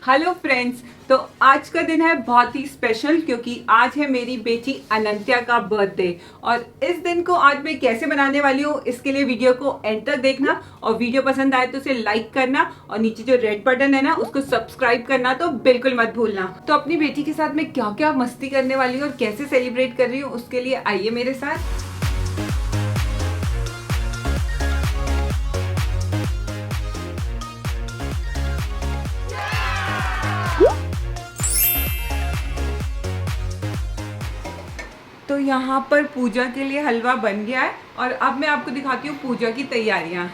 Hello friends. तो आज का दिन है बहुत ही स्पेशल क्योंकि आज है मेरी बेटी अनंत्या का बर्थडे। और इस दिन को आज मैं कैसे बनाने वाली हूँ इसके लिए वीडियो को एंड तक देखना, और वीडियो पसंद आए तो उसे लाइक करना और नीचे जो रेड बटन है ना उसको सब्सक्राइब करना तो बिल्कुल मत भूलना। तो अपनी बेटी के साथ मैं क्या क्या मस्ती करने वाली हूँ और कैसे सेलिब्रेट कर रही हूँ उसके लिए आइए मेरे साथ। तो यहाँ पर पूजा के लिए हलवा बन गया है और अब मैं आपको दिखाती हूँ पूजा की तैयारियाँ।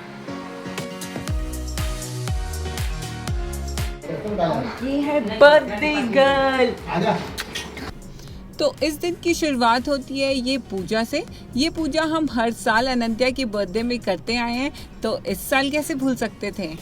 ये है बर्थडे गर्ल। तो इस दिन की शुरुआत होती है ये पूजा से। ये पूजा हम हर साल अनंत्या के बर्थडे में करते आए हैं, तो इस साल कैसे भूल सकते थे।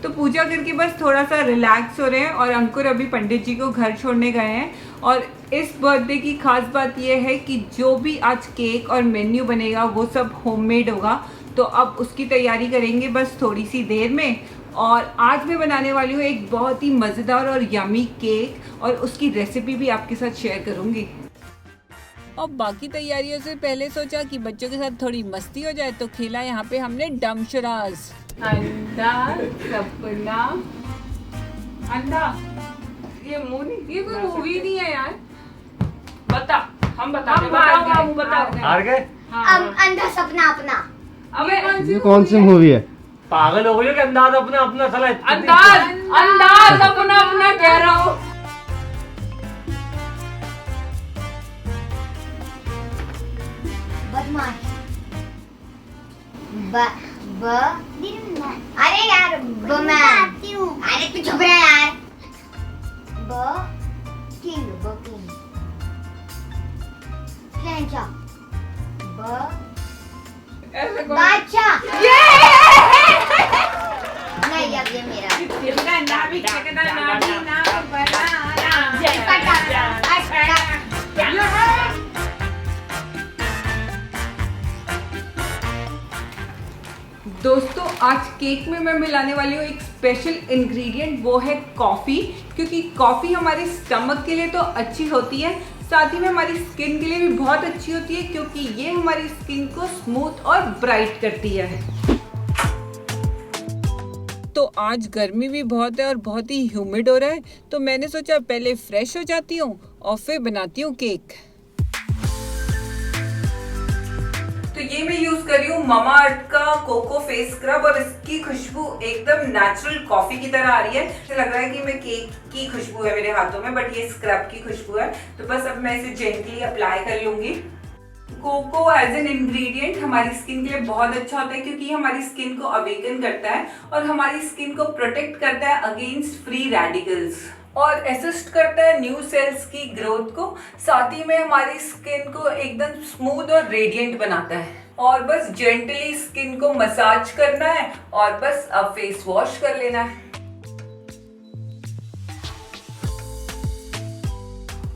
तो पूजा करके बस थोड़ा सा रिलैक्स हो रहे हैं और अंकुर अभी पंडित जी को घर छोड़ने गए हैं। और इस बर्थडे की खास बात यह है कि जो भी आज केक और मेन्यू बनेगा वो सब होममेड होगा। तो अब उसकी तैयारी करेंगे बस थोड़ी सी देर में। और आज मैं बनाने वाली हूँ एक बहुत ही मज़ेदार और यमी केक, और उसकी रेसिपी भी आपके साथ शेयर करूँगी। और बाकी तैयारियों से पहले सोचा कि बच्चों के साथ थोड़ी मस्ती हो जाए, तो खेला यहाँ पे हमने डमशराज। अंडा सपना अंडा, ये मूवी, ये कोई मूवी नहीं है यार। बता, हम बताओ हार गए। अंधा सपना अपना। अबे ये कौन सी मूवी है? पागल हो गई हो कि अंदाज अपना अपना साला अंदाज अपना अपना कह रहा हूँ। बदमाश। अरे यार अरे तू चुप रहा यार। किंग बादशाह। नहीं अब ये मेरा। दोस्तों आज केक में मैं मिलाने वाली हूँ एक स्पेशल इंग्रेडिएंट, वो है कॉफ़ी। क्योंकि कॉफ़ी हमारे स्टमक के लिए तो अच्छी होती है, साथ ही में हमारी स्किन के लिए भी बहुत अच्छी होती है क्योंकि ये हमारी स्किन को स्मूथ और ब्राइट करती है। तो आज गर्मी भी बहुत है और बहुत ही ह्यूमिड हो रहा है, तो मैंने सोचा पहले फ्रेश हो जाती हूँ और फिर बनाती हूँ केक। तो ये मैं यूज कर रही हूँ मामा अर्थ का कोको फेस स्क्रब, और इसकी खुशबू एकदम नेचुरल कॉफी की तरह आ रही है। मुझे लग रहा है कि मैं केक की खुशबू है मेरे हाथों में, बट ये स्क्रब की खुशबू है। तो बस अब मैं इसे जेंटली अप्लाई कर लूंगी। कोको एज एन इंग्रेडिएंट हमारी स्किन के लिए बहुत अच्छा होता है क्योंकि हमारी स्किन को अवेकन करता है और हमारी स्किन को प्रोटेक्ट करता है अगेंस्ट फ्री रेडिकल्स, और असिस्ट करता है न्यू सेल्स की ग्रोथ को। साथ ही में हमारी स्किन को एकदम स्मूथ और रेडिएंट बनाता है। और बस जेंटली स्किन को मसाज करना है और बस अब फेस वॉश कर लेना है।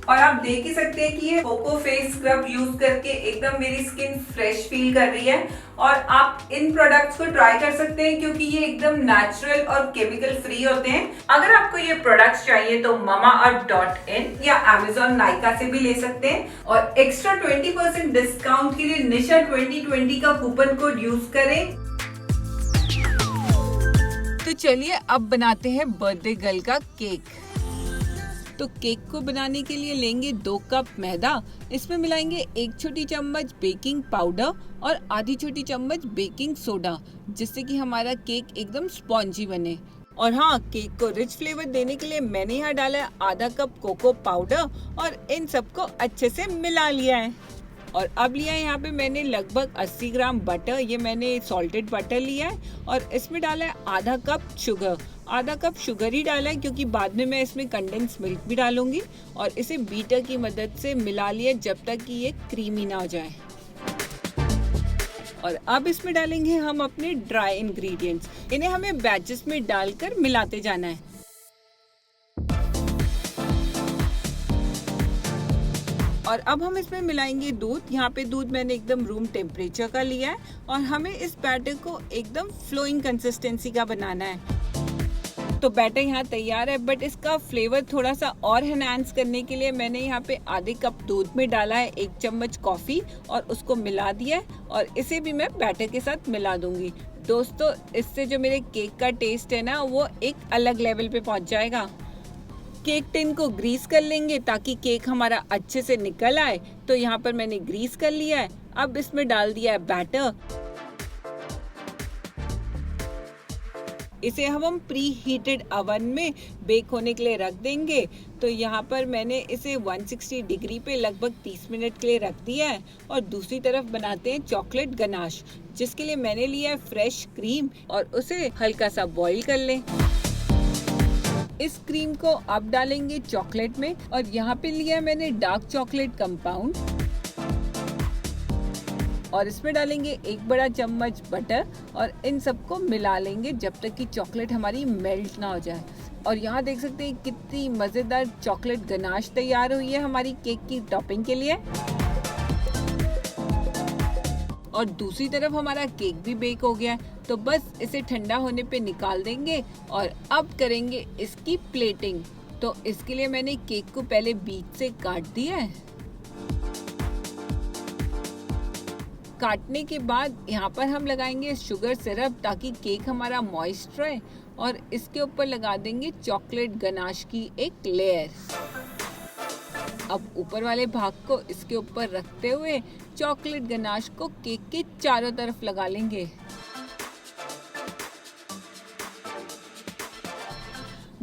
और आप देख ही सकते हैं कि ये कोको फेस स्क्रब यूज करके एकदम मेरी स्किन फ्रेश फील कर रही है। और आप इन प्रोडक्ट्स को ट्राई कर सकते हैं क्योंकि ये एकदम नेचुरल और केमिकल फ्री होते हैं। अगर आपको ये प्रोडक्ट्स चाहिए तो mamaearth.in या Amazon नाइका से भी ले सकते हैं। और एक्स्ट्रा 20% डिस्काउंट के लिए निशा 2020 का कूपन कोड यूज करें। तो चलिए अब बनाते हैं बर्थडे गर्ल का केक। तो केक को बनाने के लिए लेंगे 2 कप मैदा। इसमें मिलाएंगे 1 छोटी चम्मच बेकिंग पाउडर और आधी छोटी चम्मच बेकिंग सोडा, जिससे कि हमारा केक एकदम स्पॉन्जी बने। और हाँ, केक को रिच फ्लेवर देने के लिए मैंने यहाँ डाला है आधा कप कोको पाउडर और इन सबको अच्छे से मिला लिया है। और अब लिया है यहाँ पे मैंने लगभग 80 ग्राम बटर। ये मैंने सॉल्टेड बटर लिया है और इसमें डाला है आधा कप शुगर ही डाला है क्योंकि बाद में मैं इसमें कंडेंस मिल्क भी डालूंगी। और इसे बीटर की मदद से मिला लिया जब तक कि ये क्रीमी ना हो जाए। और अब इसमें डालेंगे हम अपने ड्राई इंग्रेडिएंट्स। इन्हें हमें बैचेस में डालकर मिलाते जाना है। और अब हम इसमें मिलाएंगे दूध। यहाँ पे दूध मैंने एकदम रूम टेम्परेचर का लिया है और हमें इस बैटर को एकदम फ्लोइंग कंसिस्टेंसी का बनाना है। तो बैटर यहाँ तैयार है, बट इसका फ्लेवर थोड़ा सा और एनहांस करने के लिए मैंने यहाँ पे आधे कप दूध में डाला है 1 चम्मच कॉफी और उसको मिला दिया है और इसे भी मैं बैटर के साथ मिला दूंगी। दोस्तों, इससे जो मेरे केक का टेस्ट है ना, वो एक अलग लेवल पे पहुंच जाएगा। केक टिन को ग्रीस कर लेंगे ताकि केक हमारा अच्छे से निकल आए। तो यहाँ पर मैंने ग्रीस कर लिया है। अब इसमें डाल दिया है बैटर। इसे हम प्री हीटेड अवन में बेक होने के लिए रख देंगे। तो यहाँ पर मैंने इसे 160 डिग्री पे लगभग 30 मिनट के लिए रख दिया है। और दूसरी तरफ बनाते हैं चॉकलेट गनाश, जिसके लिए मैंने लिया है फ्रेश क्रीम और उसे हल्का सा बॉईल कर लें। इस क्रीम को अब डालेंगे चॉकलेट में और यहाँ पे लिया है मैंने डार्क चॉकलेट कंपाउंड और इसमें डालेंगे 1 बड़ा चम्मच बटर और इन सबको मिला लेंगे जब तक कि चॉकलेट हमारी मेल्ट ना हो जाए। और यहाँ देख सकते हैं कितनी मजेदार चॉकलेट गनाश तैयार हुई है हमारी केक की टॉपिंग के लिए। और दूसरी तरफ हमारा केक भी बेक हो गया है। तो बस इसे ठंडा होने पे निकाल देंगे और अब करेंगे इसकी प्लेटिंग। तो इसके लिए मैंने केक को पहले बीच से काट दिया है। काटने के बाद यहाँ पर हम लगाएंगे शुगर सिरप ताकि केक हमारा मॉइस्ट रहे और इसके ऊपर लगा देंगे चॉकलेट गनाश की एक लेयर। अब ऊपर वाले भाग को इसके ऊपर रखते हुए चॉकलेट गनाश को केक के चारों तरफ लगा लेंगे।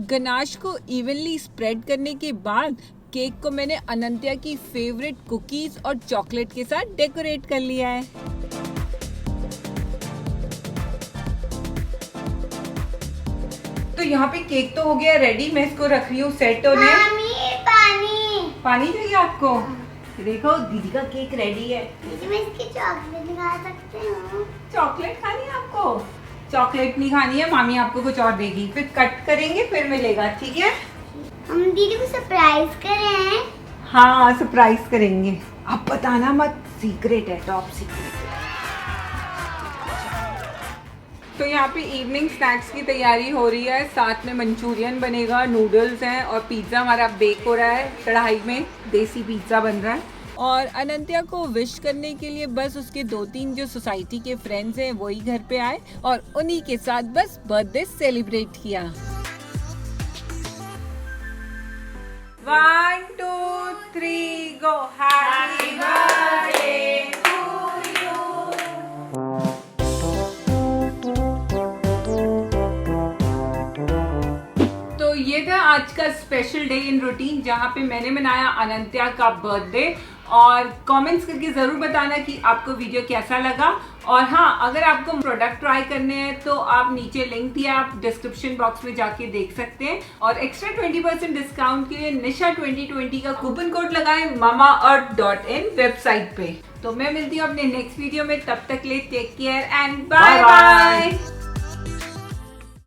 गनाश को इवनली स्प्रेड करने के बाद केक को मैंने अनंत्या की फेवरेट कुकीज और चॉकलेट के साथ डेकोरेट कर लिया है। तो यहाँ पे केक तो हो गया रेडी, मैं इसको रख रही हूँ सेट होने। पानी चाहिए आपको? देखो दीदी का केक रेडी है। मैं इसकी चॉकलेट खा सकती हूँ? चॉकलेट खानी है आपको? चॉकलेट नहीं खानी है, मामी आपको कुछ और देगी, फिर कट करेंगे फिर मिलेगा, ठीक है? हम दीदी को सरप्राइज कर रहे हैं। हाँ सरप्राइज करेंगे, आप बताना मत, सीक्रेट है, टॉप सीक्रेट। तो यहाँ पे इवनिंग स्नैक्स की तैयारी हो रही है, साथ में मंचूरियन बनेगा, नूडल्स हैं और पिज्ज़ा हमारा बेक हो रहा है कढ़ाई में, देसी पिज्ज़ा बन रहा है। और अनंत्या को विश करने के लिए बस उसके 2-3 जो सोसाइटी के फ्रेंड्स हैं वही घर पे आए और उन्हीं के साथ बस बर्थडे सेलिब्रेट किया। 1 2 3 गो, हैप्पी बर्थडे टू यू। तो ये था आज का स्पेशल डे इन रूटीन जहाँ पे मैंने मनाया अनंत्या का बर्थडे। और कमेंट्स करके ज़रूर बताना कि आपको वीडियो कैसा लगा। और हाँ, अगर आपको प्रोडक्ट ट्राई करने हैं तो आप नीचे लिंक दिया, आप डिस्क्रिप्शन बॉक्स में जाके देख सकते हैं। और एक्स्ट्रा 20% डिस्काउंट के लिए निशा 2020 का कूपन कोड लगाएं mamaearth.in वेबसाइट पे। तो मैं मिलती हूँ अपने नेक्स्ट वीडियो में, तब तक ले take care and bye bye.